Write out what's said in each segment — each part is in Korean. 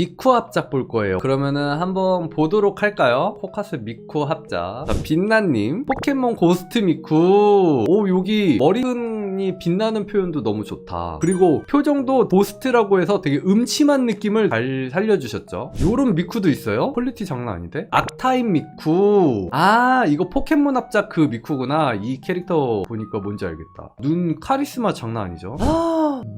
미쿠 합작 볼 거예요. 그러면은 한번 보도록 할까요? 포커스 미쿠 합작. 자, 빛나님 포켓몬 고스트 미쿠. 오, 여기 머리끈이 빛나는 표현도 너무 좋다. 그리고 표정도 고스트라고 해서 되게 음침한 느낌을 잘 살려주셨죠. 요런 미쿠도 있어요. 퀄리티 장난 아닌데? 악타임 미쿠. 아, 이거 포켓몬 합작 그 미쿠구나. 이 캐릭터 보니까 뭔지 알겠다. 눈 카리스마 장난 아니죠?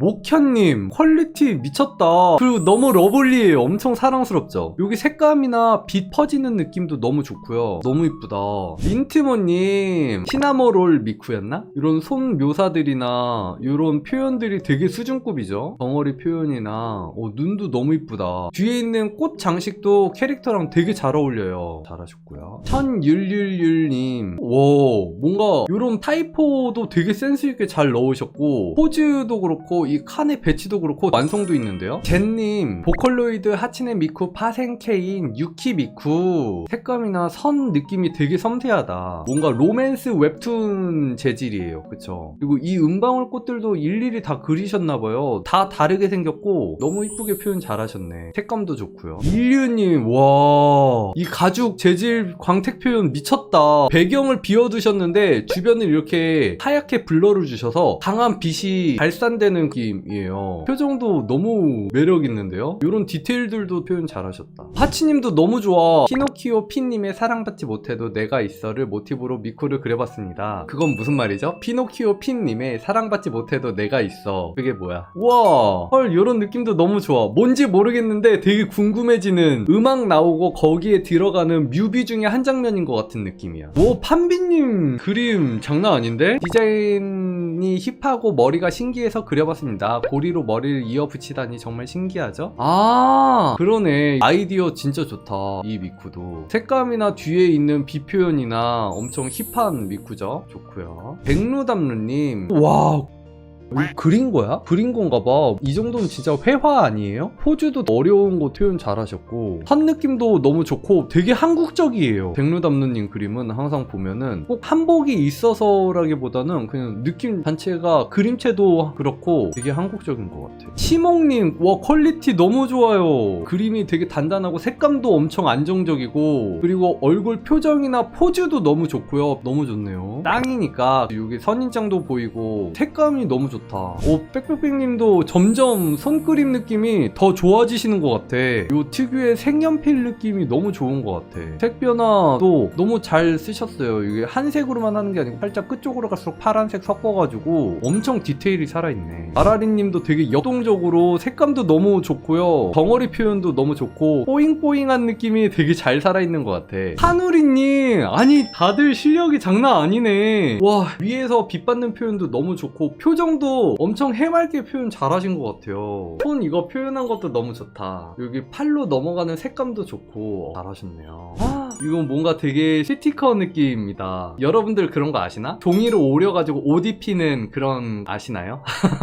목현님 퀄리티 미쳤다. 그리고 너무 러블리해요. 엄청 사랑스럽죠. 여기 색감이나 빛 퍼지는 느낌도 너무 좋고요. 너무 이쁘다. 민트모님 시나모롤 미쿠였나? 이런 손 묘사들이나 이런 표현들이 되게 수준급이죠. 덩어리 표현이나 눈도 너무 이쁘다. 뒤에 있는 꽃 장식도 캐릭터랑 되게 잘 어울려요. 잘하셨고요. 천율율율님, 와, 뭔가 이런 타이포도 되게 센스있게 잘 넣으셨고 포즈도 그렇고 이 칸의 배치도 그렇고 완성도 있는데요. 젠님 보컬로이드 하치네 미쿠 파생케인 유키 미쿠. 색감이나 선 느낌이 되게 섬세하다. 뭔가 로맨스 웹툰 재질이에요. 그쵸? 그리고 이 은방울 꽃들도 일일이 다 그리셨나봐요. 다 다르게 생겼고 너무 이쁘게 표현 잘하셨네. 색감도 좋고요. 일류님, 와, 이 가죽 재질 광택 표현 미쳤다. 배경을 비워두셨는데 주변을 이렇게 하얗게 블러를 주셔서 강한 빛이 발산되는 느낌이에요. 표정도 너무 매력있는데요. 이런 디테일들도 표현 잘하셨다. 하치님도 너무 좋아. 피노키오 핀님의 사랑받지 못해도 내가 있어를 모티브로 미쿠를 그려봤습니다. 그건 무슨 말이죠? 피노키오 핀님의 사랑받지 못해도 내가 있어. 그게 뭐야? 우와, 헐, 이런 느낌도 너무 좋아. 뭔지 모르겠는데 되게 궁금해지는, 음악 나오고 거기에 들어가는 뮤비 중에 한 장면인 것 같은 느낌이야. 오, 판비님 그림 장난 아닌데? 디자인이 힙하고 머리가 신기해서 그려봤습니다. 고리로 머리를 이어 붙이다니 정말 신기하죠? 아, 그러네. 아이디어 진짜 좋다. 이 미쿠도 색감이나 뒤에 있는 비 표현이나 엄청 힙한 미쿠죠. 좋고요. 백루담루님, 와, 이거 그린 거야? 그린 건가 봐. 이 정도면 진짜 회화 아니에요? 포즈도 어려운 거 표현 잘하셨고 한 느낌도 너무 좋고 되게 한국적이에요. 백루담루님 그림은 항상 보면은 꼭 한복이 있어서라기보다는 그냥 느낌 자체가 그림체도 그렇고 되게 한국적인 것 같아요. 시몽님, 와, 퀄리티 너무 좋아요. 그림이 되게 단단하고 색감도 엄청 안정적이고 그리고 얼굴 표정이나 포즈도 너무 좋고요. 너무 좋네요. 땅이니까 여기 선인장도 보이고 색감이 너무 좋다. 오, 빽빽빽님도 점점 손그림 느낌이 더 좋아지시는 것 같아. 요 특유의 색연필 느낌이 너무 좋은 것 같아. 색 변화도 너무 잘 쓰셨어요. 이게 한 색으로만 하는 게 아니고 살짝 끝쪽으로 갈수록 파란색 섞어가지고 엄청 디테일이 살아있네. 아라리님도 되게 역동적으로 색감도 너무 좋고요. 덩어리 표현도 너무 좋고 뽀잉뽀잉한 느낌이 되게 잘 살아있는 것 같아. 하누리님, 아니 다들 실력이 장난 아니네. 와, 위에서 빛 받는 표현도 너무 좋고 표정도 엄청 해맑게 표현 잘하신 것 같아요. 손 이거 표현한 것도 너무 좋다. 여기 팔로 넘어가는 색감도 좋고 잘하셨네요. 이건 뭔가 되게 스티커 느낌입니다. 여러분들 그런 거 아시나? 종이로 오려가지고 옷 입히는 그런, 아시나요?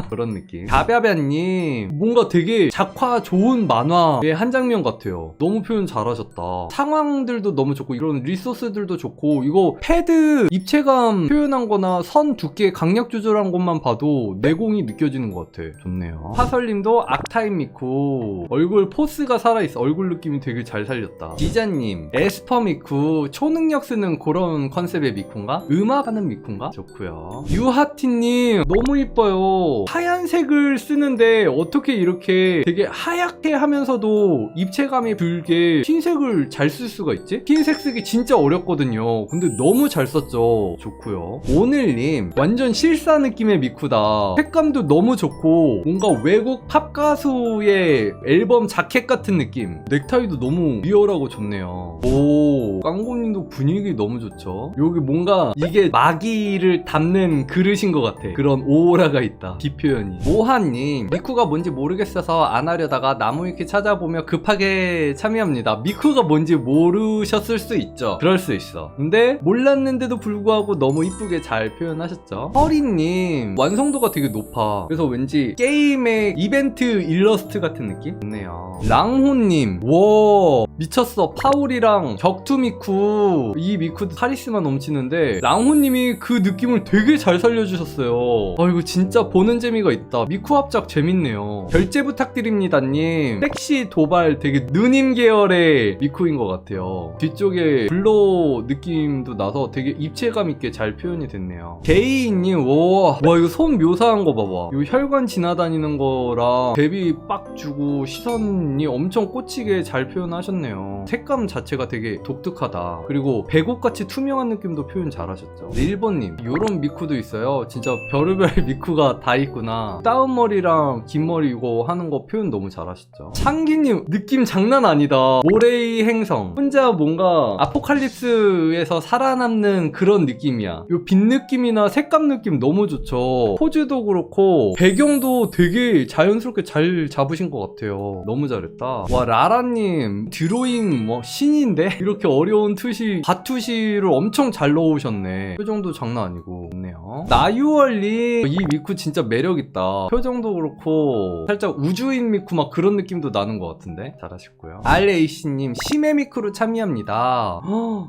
그런 느낌. 가벼변님, 뭔가 되게 작화 좋은 만화의 한 장면 같아요. 너무 표현 잘하셨다. 상황들도 너무 좋고 이런 리소스들도 좋고 이거 패드 입체감 표현한 거나 선 두께 강약 조절한 것만 봐도 내공이 느껴지는 것 같아. 좋네요. 화설님도 악타임 미쿠. 얼굴 포스가 살아있어. 얼굴 느낌이 되게 잘 살렸다. 디자님, 에스퍼 미쿠. 초능력 쓰는 그런 컨셉의 미쿠인가? 음악하는 미쿠인가? 좋고요. 유하티님, 너무 이뻐요. 하얀색을 쓰는데 어떻게 이렇게 되게 하얗게 하면서도 입체감이 들게 흰색을 잘 쓸 수가 있지? 흰색 쓰기 진짜 어렵거든요. 근데 너무 잘 썼죠. 좋고요. 오늘님, 완전 실사 느낌의 미쿠다. 색감도 너무 좋고 뭔가 외국 팝 가수의 앨범 자켓 같은 느낌. 넥타이도 너무 리얼하고 좋네요. 오, 깡고님도 분위기 너무 좋죠. 여기 뭔가 이게 마기를 담는 그릇인 것 같아. 그런 오라가 있다. 비표현이. 모하님, 미쿠가 뭔지 모르겠어서 안 하려다가 나무위키 찾아보며 급하게 참여합니다. 미쿠가 뭔지 모르셨을 수 있죠. 그럴 수 있어. 근데 몰랐는데도 불구하고 너무 이쁘게 잘 표현하셨죠. 허리님, 완성도가 되게 높아. 그래서 왠지 게임의 이벤트 일러스트 같은 느낌? 좋네요. 랑호님, 와, 미쳤어. 파울이랑 격투 격투 미쿠. 이 미쿠도 카리스마 넘치는데 랑호님이 그 느낌을 되게 잘 살려주셨어요. 이거 진짜 보는 재미가 있다. 미쿠 합작 재밌네요. 결제 부탁드립니다님. 섹시 도발 되게 누님 계열의 미쿠인 것 같아요. 뒤쪽에 블러 느낌도 나서 되게 입체감 있게 잘 표현이 됐네요. 게이님, 와 이거 손 묘사한 거 봐봐. 요 혈관 지나다니는 거랑 대비 빡 주고 시선이 엄청 꽂히게 잘 표현하셨네요. 색감 자체가 되게 독특하다. 그리고 배곡같이 투명한 느낌도 표현 잘하셨죠. 1번님, 요런 미쿠도 있어요. 진짜 별의별 미쿠가 다 있구나. 따은 머리랑 긴 머리 이거 하는 거 표현 너무 잘하셨죠. 창기님, 느낌 장난 아니다. 모레이 행성. 혼자 뭔가 아포칼립스에서 살아남는 그런 느낌이야. 요 빛 느낌이나 색감 느낌 너무 좋죠. 포즈도 그렇고 배경도 되게 자연스럽게 잘 잡으신 것 같아요. 너무 잘했다. 와, 라라님 드로잉 뭐 신인데? 이렇게 어려운 투시, 갓투시를 엄청 잘 넣으셨네. 표정도 장난 아니고 좋네요. 나유월님, 이 미쿠 진짜 매력있다. 표정도 그렇고 살짝 우주인 미쿠 막 그런 느낌도 나는 것 같은데 잘하셨고요. RAC님, 심해 미쿠로 참여합니다.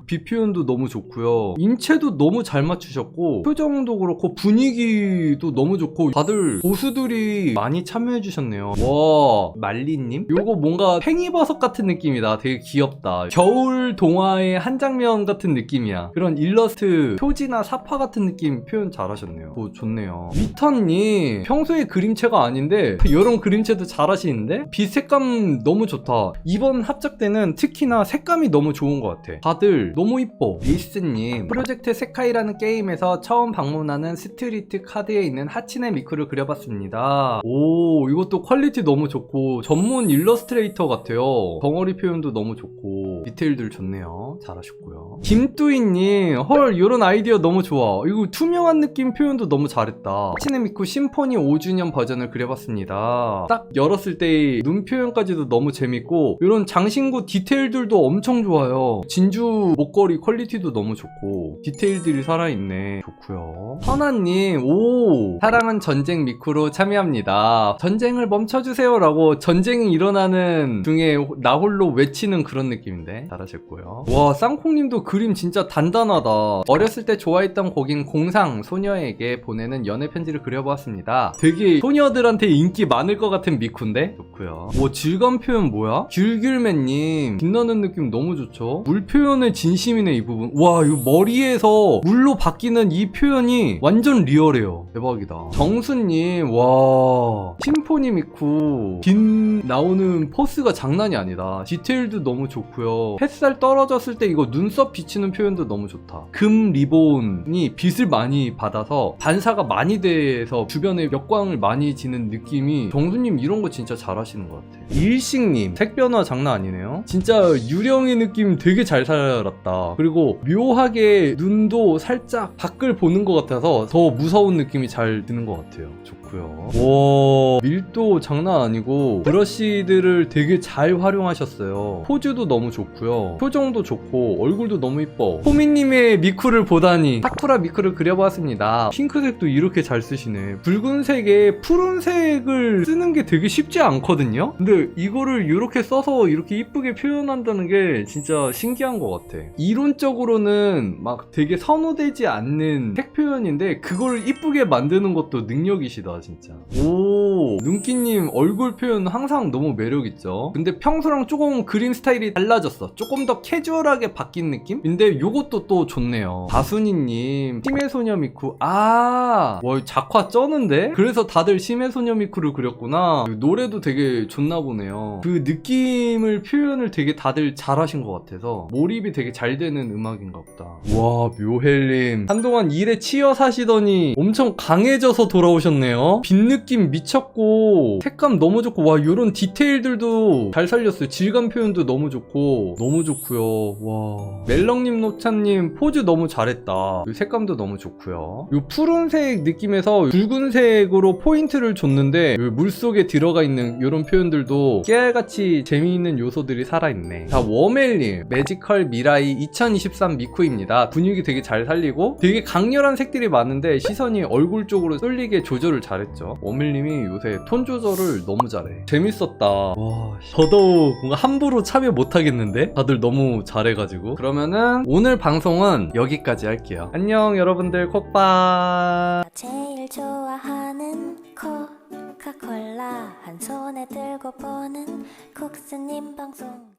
비 표현도 너무 좋고요. 인체도 너무 잘 맞추셨고 표정도 그렇고 분위기도 너무 좋고 다들 고수들이 많이 참여해주셨네요. 와, 말리님, 요거 뭔가 팽이버섯 같은 느낌이다. 되게 귀엽다. 겨울 동화의 한 장면 같은 느낌이야. 그런 일러스트 표지나 사파 같은 느낌 표현 잘하셨네요. 좋네요. 위턴님, 평소에 그림체가 아닌데 이런 그림체도 잘하시는데 빛 색감 너무 좋다. 이번 합작 때는 특히나 색감이 너무 좋은 것 같아. 다들 너무 이뻐. 리스님, 프로젝트 세카이라는 게임에서 처음 방문하는 스트리트 카드에 있는 하치네 미쿠를 그려봤습니다. 오, 이것도 퀄리티 너무 좋고 전문 일러스트레이터 같아요. 덩어리 표현도 너무 좋고 디테일들 좋네요. 잘하셨고요. 김뚜이님, 헐, 이런 아이디어 너무 좋아. 이거 투명한 느낌 표현도 너무 잘했다. 하치네 미쿠 심포니 5주년 버전을 그려봤습니다. 딱 열었을 때의 눈 표현까지도 너무 재밌고 이런 장신구 디테일들도 엄청 좋아요. 진주 목걸이 퀄리티도 너무 좋고 디테일들이 살아있네. 좋고요. 선아님, 오, 사랑은 전쟁 미쿠로 참여합니다. 전쟁을 멈춰주세요 라고 전쟁이 일어나는 중에 나 홀로 외치는 그런 느낌인데 잘하셨고요. 와, 쌍콩님도 그림 진짜 단단하다. 어렸을 때 좋아했던 곡인 공상 소녀에게 보내는 연애 편지를 그려보았습니다. 되게 소녀들한테 인기 많을 것 같은 미쿠인데 좋고요. 와, 질감 표현 뭐야? 귤귤맨님, 빛나는 느낌 너무 좋죠. 물 표현의 진심이네. 이 부분, 와, 이거 머리에서 물로 바뀌는 이 표현이 완전 리얼해요. 대박이다. 정수님, 와, 심포니 미쿠 빛 나오는 포스가 장난이 아니다. 디테일도 너무 좋고요. 햇살 떨어졌을 때 이거 눈썹 비치는 표현도 너무 좋다. 금 리본이 빛을 많이 받아서 반사가 많이 돼서 주변에 역광을 많이 지는 느낌이, 정수님 이런 거 진짜 잘하시는 것 같아. 일식님, 색 변화 장난 아니네요. 진짜 유령의 느낌 되게 잘 살았다. 그리고 묘하게 눈도 살짝 밖을 보는 것 같아서 더 무서운 느낌이 잘 드는 것 같아요. 좋고요. 와, 밀도 장난 아니고 브러쉬들을 되게 잘 활용하셨어요. 포즈도 너무 좋고요. 표정도 좋고 얼굴도 너무 이뻐. 호미님의 미쿠를 보다니 사쿠라 미쿠를 그려봤습니다. 핑크색도 이렇게 잘 쓰시네. 붉은색에 푸른색을 쓰는 게 되게 쉽지 않거든요. 근데 이거를 이렇게 써서 이렇게 이쁘게 표현한다는 게 진짜 신기한 것 같아. 이론적으로는 막 되게 선호되지 않는 색 표현인데 그걸 이쁘게 만드는 것도 능력이시다 진짜. 오, 눈기님 얼굴 표현 항상 너무 매력있죠. 근데 평소랑 조금 그림 스타일이 달라졌어. 조금 더 캐주얼하게 바뀐 느낌? 근데 요것도 또 좋네요. 다순이님, 심해소녀 미쿠. 와, 작화 쩌는데? 그래서 다들 심해소녀 미쿠를 그렸구나. 노래도 되게 좋나 보네요. 그 느낌을 표현을 되게 다들 잘하신 것 같아서 몰입이 되게 잘 되는 음악인가 보다. 와, 묘헬님, 한동안 일에 치여 사시더니 엄청 강해져서 돌아오셨네요. 빛 느낌 미쳤고 색감 너무 좋고, 와, 요런 디테일들도 잘 살렸어요. 질감 표현도 너무 좋고 너무 좋고요. 와, 멜렁님, 노차님 포즈 너무 잘했다. 요 색감도 너무 좋고요. 요 푸른색 느낌에서 붉은색으로 포인트를 줬는데 요 물속에 들어가 있는 요런 표현들도 깨알같이 재미있는 요소들이 살아있네. 자, 워멜님, 매지컬 미라이 2023 미쿠입니다. 분위기 되게 잘 살리고 되게 강렬한 색들이 많은데 시선이 얼굴 쪽으로 쏠리게 조절을 잘해 잘했죠. 오밀님이 요새 톤 조절을 너무 잘해. 재밌었다. 와, 더더욱 뭔가 함부로 참여 못하겠는데? 다들 너무 잘해가지고. 그러면은 오늘 방송은 여기까지 할게요. 안녕 여러분들. 콕밥. 제일 좋아하는 코카콜라 한 손에 들고 보는 콕스님 방송.